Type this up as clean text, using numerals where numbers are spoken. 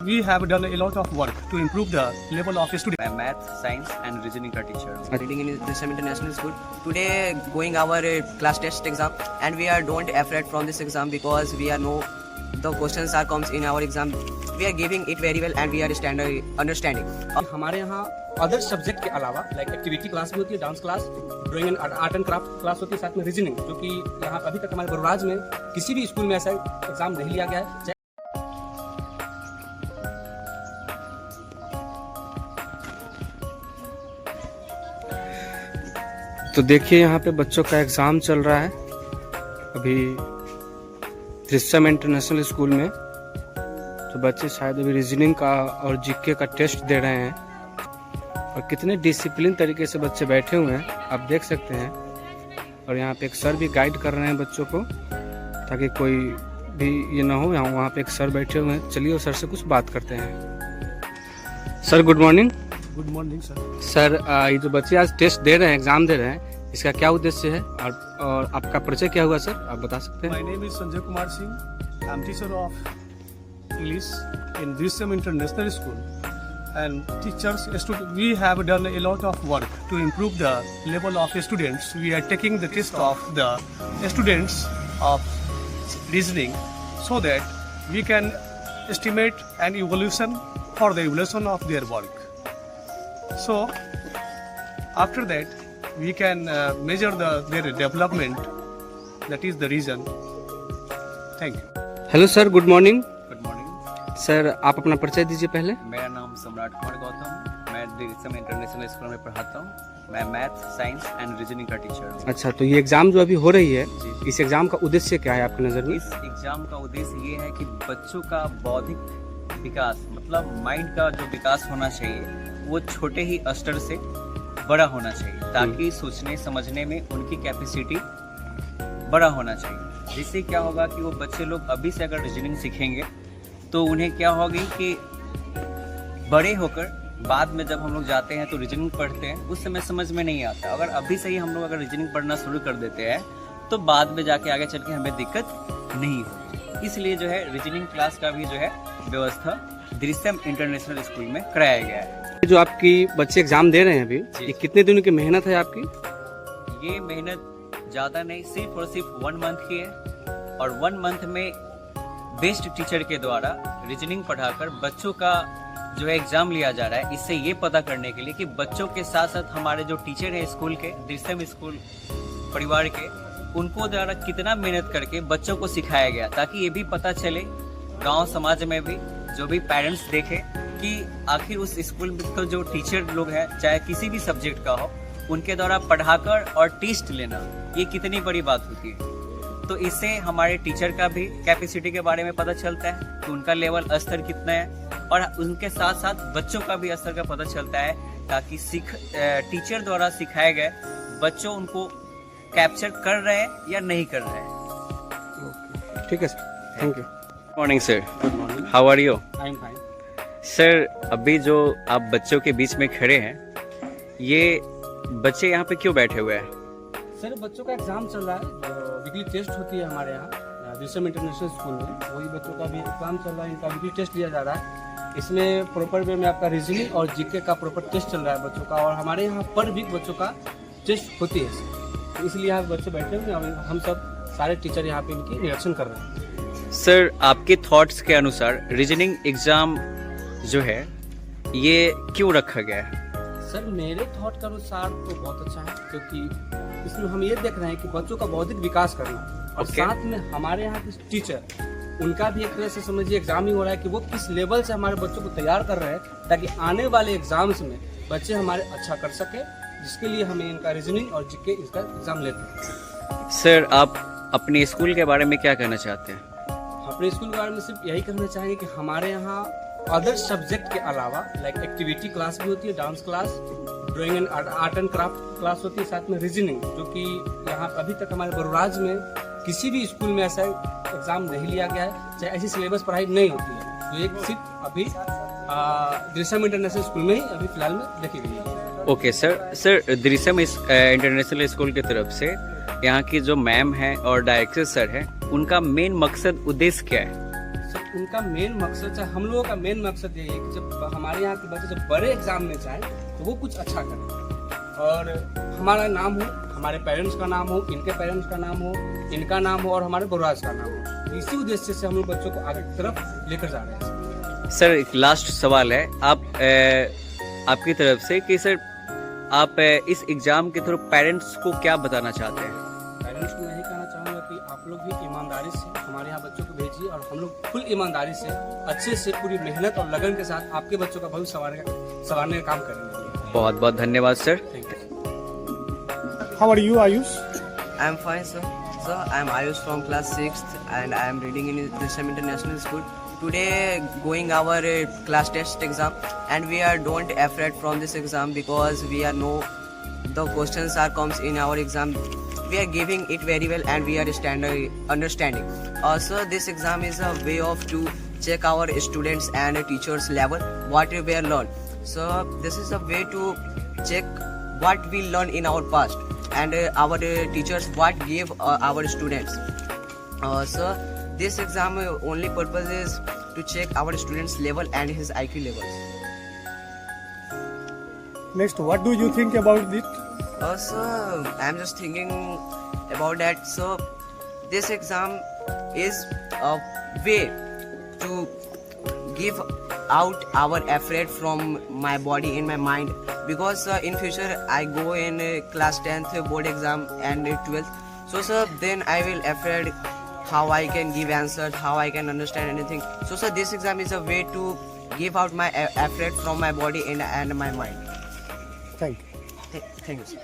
We have done a lot of work to improve the level of students. I'm math, science and reasoning ka teacher. Reading in Drisam International School. Today going our class test exam and we are don't afraid from this exam because we are know the questions are comes in our exam. We are giving it very well and we are standard understanding. हमारे यहाँ other subject के अलावा like activity class भी होती है, dance class, drawing and art and craft class होती है, साथ में रीजनिंग, जो कि यहाँ अभी तक हमारे बड़ौराज में किसी भी स्कूल में ऐसा एग्जाम नहीं लिया गया है। तो देखिए यहाँ पे बच्चों का एग्ज़ाम चल रहा है अभी दृश्यम इंटरनेशनल स्कूल में। तो बच्चे शायद अभी रीजनिंग का और जीके का टेस्ट दे रहे हैं और कितने डिसिप्लिन तरीके से बच्चे बैठे हुए हैं आप देख सकते हैं। और यहाँ पे एक सर भी गाइड कर रहे हैं बच्चों को ताकि कोई भी ये ना हो। यहाँ वहाँ पे एक सर बैठे हुए हैं, चलिए सर से कुछ बात करते हैं। Sir good morning. Good morning, sir. Sir ये जो बच्चे आज टेस्ट दे रहे हैं, एग्जाम दे रहे हैं, इसका क्या उद्देश्य है और आपका परिचय क्या हुआ सर, आप बता सकते हैं? My name is Sanjay Kumar Singh. I'm teacher of English in Drisam International School. And teachers, we have done a lot of work to improve the level of students. We are taking the test of the students of reasoning so that we can estimate an evolution for the evolution of their work. So after that we can measure their development. That is the reason. Thank you. Hello sir, good morning. Good morning. Sir आप अपना परिचय दीजिए पहले। मेरा नाम सम्राट कुमार गौतम, मैं Drishyam international school में पढ़ाता हूँ। मैं मैथ, साइंस एंड रीजनिंग का टीचर हूँ। अच्छा, तो ये एग्जाम जो अभी हो रही है, इस एग्जाम का उद्देश्य क्या है आपकी नज़र में? इस एग्जाम का उद्देश्य ये है कि बच्चों का बौद्धिक विकास, मतलब माइंड का जो विकास होना चाहिए वो छोटे ही स्तर से बड़ा होना चाहिए, ताकि सोचने समझने में उनकी कैपेसिटी बड़ा होना चाहिए। जिससे क्या होगा कि वो बच्चे लोग अभी से अगर रीजनिंग सीखेंगे तो उन्हें क्या होगी कि बड़े होकर बाद में जब हम लोग जाते हैं तो रीजनिंग पढ़ते हैं, उस समय समझ में नहीं आता। अगर अभी से ही हम लोग अगर रीजनिंग पढ़ना शुरू कर देते हैं तो बाद में जाके आगे चल के हमें दिक्कत नहीं होगी। इसलिए जो है रीजनिंग क्लास का भी जो है व्यवस्था दृश्यम इंटरनेशनल स्कूल में कराया गया है। जो आपकी बच्चे एग्जाम दे रहे हैं अभी, ये कितने दिनों की मेहनत है आपकी? ये मेहनत ज़्यादा नहीं, सिर्फ और सिर्फ 1 मंथ की है। और 1 मंथ में बेस्ट टीचर के द्वारा रीजनिंग पढ़ाकर बच्चों का जो है एग्जाम लिया जा रहा है। इससे ये पता करने के लिए कि बच्चों के साथ साथ हमारे जो टीचर हैं स्कूल के, दृश्यम स्कूल परिवार के, उनको द्वारा कितना मेहनत करके बच्चों को सिखाया गया, ताकि ये भी पता चले गाँव समाज में भी, जो भी पेरेंट्स देखें कि आखिर उस स्कूल में तो जो टीचर लोग हैं, चाहे किसी भी सब्जेक्ट का हो, उनके द्वारा पढ़ाकर और टेस्ट लेना ये कितनी बड़ी बात होती है। तो इससे हमारे टीचर का भी कैपेसिटी के बारे में पता चलता है कि उनका लेवल स्तर कितना है, और उनके साथ साथ बच्चों का भी स्तर का पता चलता है, ताकि टीचर द्वारा सिखाए गए बच्चों उनको कैप्चर कर रहे हैं या नहीं कर रहे हैं। ठीक है sir, thank you. Morning sir. Good morning. How are you? I am fine. Sir अभी जो आप बच्चों के बीच में खड़े हैं, ये बच्चे यहाँ पे क्यों बैठे हुए हैं? सर बच्चों का एग्जाम चल रहा है, वीकली टेस्ट होती है हमारे यहाँ दृश्यम इंटरनेशनल स्कूल में, वही बच्चों का भी एग्जाम चल रहा है, इनका वीकली टेस्ट लिया जा रहा है। इसमें प्रॉपर वे में आपका रीजनिंग और जीके का प्रॉपर टेस्ट चल रहा है बच्चों का, और हमारे यहाँ पर वीक बच्चों का टेस्ट होती है। तो इसलिए यहाँ बच्चे बैठे हुए हैं, हम सब सारे टीचर यहाँ पे इनकी रिएक्शन कर रहे हैं। सर आपके थॉट्स के अनुसार रीजनिंग एग्जाम जो है ये क्यों रखा गया है? सर मेरे थॉट के अनुसार तो बहुत अच्छा है, क्योंकि इसमें हम ये देख रहे हैं कि बच्चों का बौद्धिक विकास करना, और साथ में हमारे यहाँ के टीचर, उनका भी एक तरह से समझिए एग्जाम ही हो रहा है कि वो किस लेवल से हमारे बच्चों को तैयार कर रहे हैं, ताकि आने वाले एग्जाम्स में बच्चे हमारे अच्छा कर सके, जिसके लिए हमें इनका रीजनिंग और जीके इसका एग्जाम लेते हैं। सर आप अपने स्कूल के बारे में क्या कहना चाहते हैं? अपने स्कूल के बारे में सिर्फ यही कहना चाहेंगे कि हमारे यहाँ अदर सब्जेक्ट के अलावा लाइक एक्टिविटी क्लास भी होती है, dance class, drawing and art and craft class होती है, साथ में रीजनिंग, जो कि यहाँ अभी तक हमारे बड़ौराज में किसी भी स्कूल में ऐसा एग्जाम नहीं लिया गया है, चाहे ऐसी सिलेबस पढ़ाई नहीं होती है। तो एक सिर्फ अभी दृश्यम इंटरनेशनल स्कूल में ही अभी फिलहाल में देखी गई है। Okay sir Drishyam international school की तरफ से यहाँ की जो मैम है और डायरेक्टर सर है, उनका मेन मकसद उद्देश्य क्या है? सर उनका मेन मकसद, चाहे हम लोगों का मेन मकसद यही है कि जब हमारे यहाँ के बच्चे जब बड़े एग्जाम में जाएं तो वो कुछ अच्छा करें और हमारा नाम हो, हमारे पेरेंट्स का नाम हो, इनके पेरेंट्स का नाम हो, इनका नाम हो और हमारे बरवाज का नाम हो। इसी उद्देश्य से हम लोग बच्चों को आगे की तरफ लेकर जा रहे हैं। सर एक लास्ट सवाल है आपकी तरफ से कि सर आप इस एग्जाम के थ्रू पेरेंट्स को क्या बताना चाहते हैं? पेरेंट्स को यही कहना चाहूँगा कि आप लोग भी ईमानदारी से हमारे यहाँ बच्चों को भेजिए और हम लोग फुल ईमानदारी से अच्छे से पूरी मेहनत और लगन के साथ आपके बच्चों का भविष्य संवारने का काम करेंगे। बहुत बहुत धन्यवाद sir. Thank you. How are you, Ayush? I am fine, sir. Sir, I am Ayush from class 6th and I am reading in Drishyam International School. Today going our class test exam and we are don't afraid from this exam because we are know the questions are comes in our exam. We are giving it very well and we are understanding. Also, this exam is a way of to check our students and teachers level what we are learn. So this is a way to check what we learn in our past and our teachers what gave our students. So this exam only purpose is to check our students level and his IQ levels. Next, what do you think about it? So I'm just thinking about that. So this exam is a way to give out our afraid from my body in my mind because in future I go in class 10th board exam and 12th. So sir, then I will afraid how I can give answers, how I can understand anything. So sir, this exam is a way to give out my afraid from my body and my mind. Thank you. Thank you, sir.